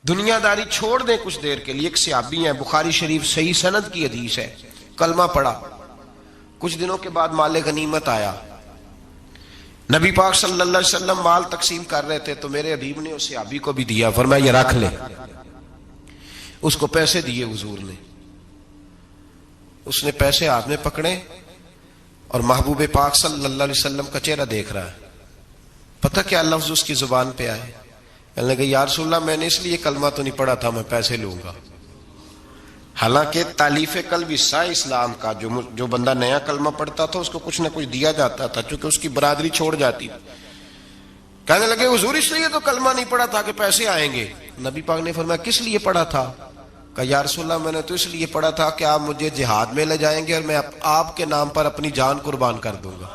دنیا داری چھوڑ دیں کچھ دیر کے لیے. ایک صحابی ہیں، بخاری شریف صحیح سند کی حدیث ہے، کلمہ پڑھا، کچھ دنوں کے بعد مال غنیمت آیا. نبی پاک صلی اللہ علیہ وسلم مال تقسیم کر رہے تھے تو میرے حبیب نے اس صحابی کو بھی دیا، فرمایا یہ رکھ لے. اس کو پیسے دیے حضور نے. اس نے پیسے ہاتھ میں پکڑے اور محبوب پاک صلی اللہ علیہ وسلم کا چہرہ دیکھ رہا ہے. پتہ کیا لفظ اس کی زبان پہ آئے؟ کہنے لگے یا رسول اللہ میں نے اس لیے کلمہ تو نہیں پڑھا تھا میں پیسے لوں گا. حالانکہ تالیف قلب حصہ اسلام کا، جو بندہ نیا کلمہ پڑھتا تھا اس کو کچھ نہ کچھ دیا جاتا تھا چونکہ اس کی برادری چھوڑ جاتی. کہنے لگے حضور اس لیے تو کلمہ نہیں پڑھا تھا کہ پیسے آئیں گے. نبی پاک نے فرمایا کس لیے پڑھا تھا؟ کہا یا رسول اللہ میں نے تو اس لیے پڑھا تھا کہ آپ مجھے جہاد میں لے جائیں گے اور میں آپ کے نام پر اپنی جان قربان کر دوں گا.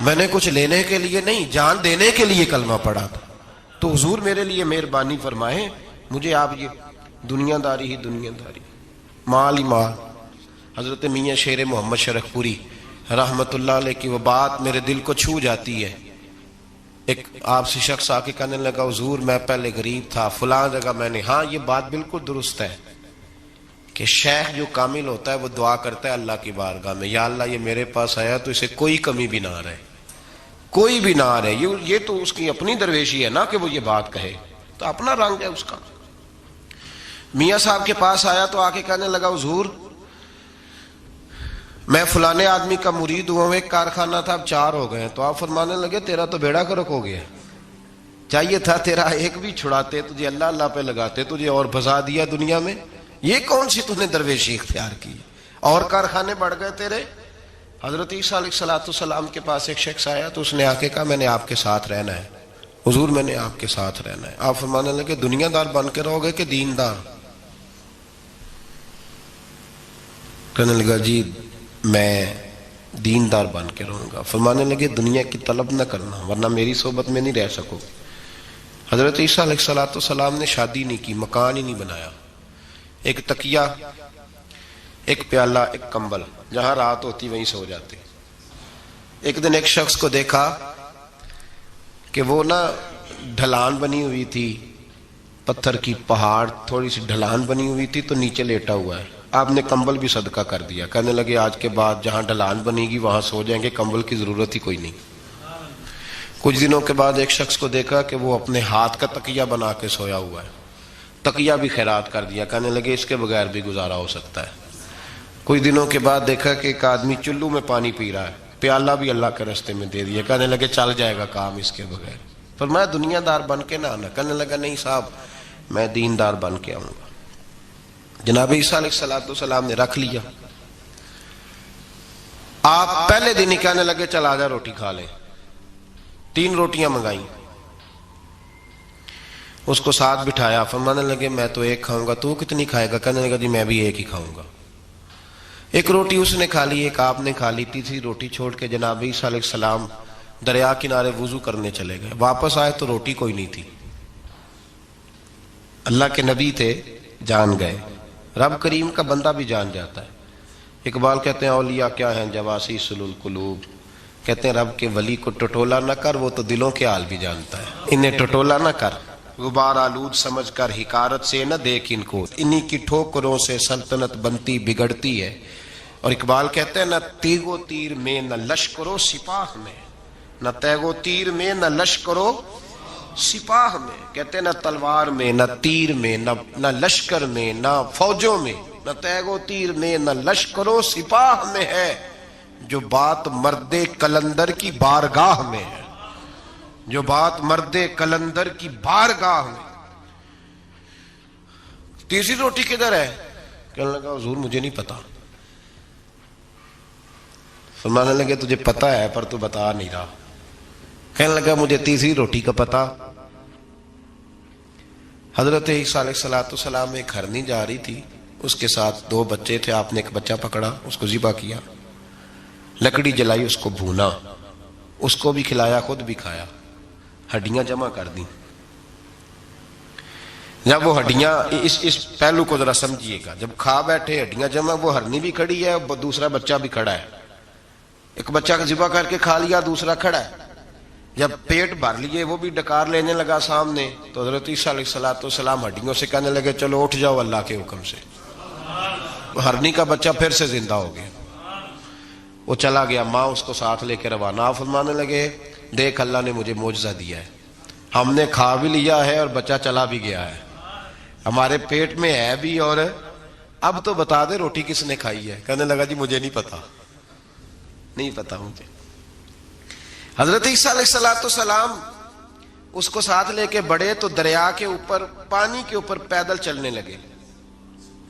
میں نے کچھ لینے کے لیے نہیں، جان دینے کے لیے کلمہ پڑھا تھا. تو حضور میرے لیے مہربانی فرمائیں، مجھے آپ یہ دنیا داری ہی دنیا داری، مال ہی مال. حضرت میاں شیر محمد شرف پوری رحمت اللہ علیہ کی وہ بات میرے دل کو چھو جاتی ہے. ایک آپ سے شخص آ کے کہنے لگا حضور میں پہلے غریب تھا فلاں جگہ میں نے. ہاں یہ بات بالکل درست ہے کہ شیخ جو کامل ہوتا ہے وہ دعا کرتا ہے اللہ کی بارگاہ میں، یا اللہ یہ میرے پاس آیا تو اسے کوئی کمی بھی نہ رہے، کوئی بھی نہ رہے. یہ تو اس کی اپنی درویشی ہے نا کہ وہ یہ بات کہے، تو اپنا رنگ ہے اس کا. میاں صاحب کے پاس آیا تو آ کے کہنے لگا حضور میں فلانے آدمی کا مرید ہوا ہوں، ایک کارخانہ تھا اب 4 ہو گئے. تو آپ فرمانے لگے تیرا تو بیڑا گرک ہو گیا، چاہیے تھا تیرا ایک بھی چھڑاتے، تجھے اللہ اللہ پہ لگاتے، تجھے اور پھنسا دیا دنیا میں. یہ کون سی تو نے درویشی اختیار کی، اور کارخانے بڑھ گئے تیرے. حضرت عیسیٰ علیہ السلام کے پاس ایک شخص آیا تو اس نے آ کے کہا میں نے آپ کے ساتھ رہنا ہے حضور، میں نے آپ کے ساتھ رہنا ہے. آپ فرمانے لگے دنیا دار بن کے رہو گے کہ دیندار؟ کہنے لگا جی میں دیندار بن کے رہوں گا. فرمانے لگے دنیا کی طلب نہ کرنا ورنہ میری صحبت میں نہیں رہ سکو. حضرت عیسیٰ علیہ السلام نے شادی نہیں کی، مکان ہی نہیں بنایا، ایک تکیہ، ایک پیالہ، ایک کمبل، جہاں رات ہوتی وہیں سو جاتے. ایک دن ایک شخص کو دیکھا کہ وہ نا ڈھلان بنی ہوئی تھی، پتھر کی پہاڑ تھوڑی سی ڈھلان بنی ہوئی تھی تو نیچے لیٹا ہوا ہے. آپ نے کمبل بھی صدقہ کر دیا. کہنے لگے آج کے بعد جہاں ڈھلان بنے گی وہاں سو جائیں گے، کمبل کی ضرورت ہی کوئی نہیں. کچھ دنوں کے بعد ایک شخص کو دیکھا کہ وہ اپنے ہاتھ کا تکیہ بنا کے سویا ہوا ہے، تکیہ بھی خیرات کر دیا. کہنے لگے اس کے بغیر بھی گزارا ہو سکتا ہے. کچھ دنوں کے بعد دیکھا کہ ایک آدمی چلو میں پانی پی رہا ہے، پیالہ بھی اللہ کے راستے میں دے دیا. کہنے لگے چل جائے گا کام اس کے بغیر. فرمایا دنیا دار بن کے نہ آنا. کہنے لگا نہیں صاحب میں دیندار بن کے آؤں گا. جناب عیسیٰ علیہ السلام نے رکھ لیا. آپ پہلے دن ہی کہنے لگے چل آجا روٹی کھا لے. 3 روٹیاں منگائیں، اس کو ساتھ بٹھایا. فرمانے لگے میں تو ایک کھاؤں گا، تو کتنی کھائے گا؟ کہنے لگا جی میں بھی ایک ہی کھاؤں گا. ایک روٹی اس نے کھا لی، ایک آپ نے کھا لی. تیسری روٹی چھوڑ کے جناب عیسیٰ علیہ السلام دریا کنارے وضو کرنے چلے گئے. واپس آئے تو روٹی کوئی نہیں تھی. اللہ کے نبی تھے، جان گئے. رب کریم کا بندہ بھی جان جاتا ہے. اقبال کہتے ہیں اولیاء کیا ہیں جواسی سل القلوب، کہتے ہیں رب کے ولی کو ٹٹولا نہ کر، وہ تو دلوں کے حال بھی جانتا ہے. انہیں ٹٹولا نہ کر، غبار آلود سمجھ کر حکارت سے نہ دیکھ ان کو، انہی کی ٹھوکروں سے سلطنت بنتی بگڑتی ہے. اور اقبال کہتے ہیں نہ تیگ و تیر میں نہ لشکرو سپاہ میں، نہ تیگ و تیر میں نہ لشکرو سپاہ میں. کہتے ہیں نہ تلوار میں نہ تیر میں نہ لشکر میں نہ فوجوں میں، نہ تیگ و تیر میں نہ لشکر و سپاہ میں ہے جو بات مرد کلندر کی بارگاہ میں ہے، جو بات مرد کلندر کی بارگاہ میں. تیسری روٹی کدھر ہے؟ کہنے لگا حضور مجھے نہیں پتا. فرمانے لگے تجھے پتا ہے پر تو بتا نہیں رہا. کہنے لگا مجھے تیسری روٹی کا پتا. حضرت عیسیٰ علیہ السلام ایک ہرنی جا رہی تھی، اس کے ساتھ 2 بچے تھے. آپ نے ایک بچہ پکڑا، اس کو ذبح کیا، لکڑی جلائی، اس کو بھونا، اس کو بھی کھلایا، خود بھی کھایا، ہڈیاں جمع کر دیں. جب وہ ہڈیاں اس پہلو کو ذرا سمجھیے گا، جب کھا بیٹھے ہڈیاں جمع، وہ ہرنی بھی کھڑی ہے، دوسرا بچہ بھی کھڑا ہے. ایک بچہ ذبح کر کے کھا لیا، دوسرا کھڑا ہے. جب پیٹ بھر لیے وہ بھی ڈکار لینے لگا سامنے تو حضرت عیسیٰ علیہ السلام ہڈیوں سے کہنے لگے چلو اٹھ جاؤ اللہ کے حکم سے. ہرنی کا بچہ پھر سے زندہ ہو گیا. وہ چلا گیا, ماں اس کو ساتھ لے کے روانہ. آپ فرمانے لگے دیکھ اللہ نے مجھے معجزہ دیا ہے, ہم نے کھا بھی لیا ہے اور بچہ چلا بھی گیا ہے, ہمارے پیٹ میں ہے بھی, اور اب تو بتا دے روٹی کس نے کھائی ہے. کہنے لگا جی مجھے نہیں پتا, نہیں پتا مجھے. حضرت عیسیٰ علیہ السلام اس کو ساتھ لے کے بڑھے تو دریا کے اوپر, پانی کے اوپر پیدل چلنے لگے.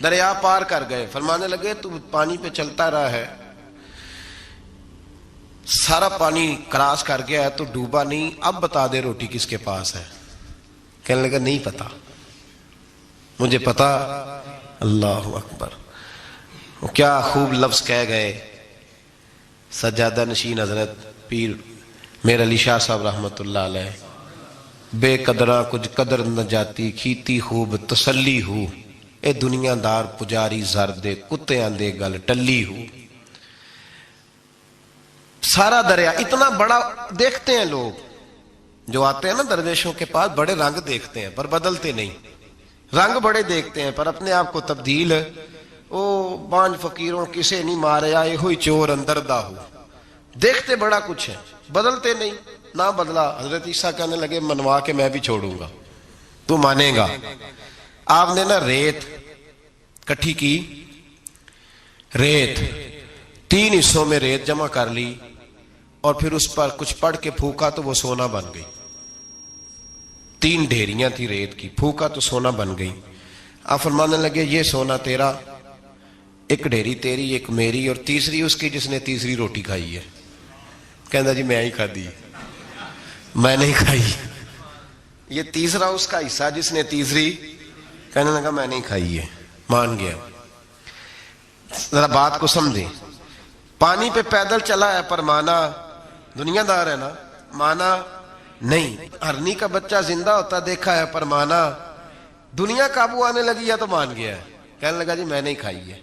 دریا پار کر گئے. فرمانے لگے تو پانی پہ چلتا رہا ہے, سارا پانی کراس کر گیا ہے تو ڈوبا نہیں, اب بتا دے روٹی کس کے پاس ہے. کہنے لگا نہیں پتا, مجھے پتا. اللہ اکبر. کیا خوب لفظ کہہ گئے سجادہ نشین حضرت پیر میر علی شاہ صاحب رحمت اللہ علیہ. بے قدراں کچھ قدر نہ جاتی, کھیتی خوب تسلی ہو, اے دنیا دار پجاری زر دے, کتیاں دے گل ٹلی ہو. سارا دریا اتنا بڑا دیکھتے ہیں لوگ جو آتے ہیں نا درویشوں کے پاس, بڑے رنگ دیکھتے ہیں پر بدلتے نہیں. رنگ بڑے دیکھتے ہیں پر اپنے آپ کو تبدیل, او پانچ فقیروں کسے نہیں مارے آئے ہوئی چور اندر دا ہو. دیکھتے بڑا کچھ ہے, بدلتے نہیں. نہ بدلا. حضرت عیسیٰ کہنے لگے منوا کے میں بھی چھوڑوں گا, تو مانے گا. آپ نے نا ریت کٹھی کی, ریت 3 حصوں میں ریت جمع کر لی اور پھر اس پر کچھ پڑھ کے پھونکا تو وہ سونا بن گئی. 3 ڈھیریاں تھی ریت کی, پھونکا تو سونا بن گئی. آپ فرمانے لگے یہ سونا تیرا, ایک ڈھیری تیری, ایک میری, اور تیسری اس کی جس نے تیسری روٹی کھائی ہے. کہنا جی میں ہی کھا دی, میں نہیں کھائی. یہ تیسرا اس کا حصہ جس نے تیسری, کہنے لگا میں نہیں کھائی ہے. مان گیا. ذرا بات کو سمجھیں. پانی پہ پیدل چلا ہے پر مانا, دنیا دار ہے نا, مانا نہیں. ہرنی کا بچہ زندہ ہوتا دیکھا ہے پر مانا. دنیا قابو آنے لگی ہے تو مان گیا ہے. کہنے لگا جی میں نہیں کھائی ہے.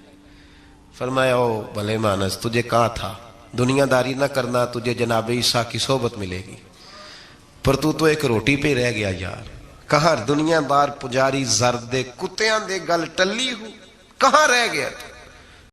فرمایا او بھلے مانس, تجھے کہا تھا دنیا داری نہ کرنا, تجھے جناب عیسیٰ کی صحبت ملے گی, پر تو ایک روٹی پہ رہ گیا یار. کہاں دنیا دار پجاری زردے کتیاں دے گل ٹلی ہو, کہاں رہ گیا تھا.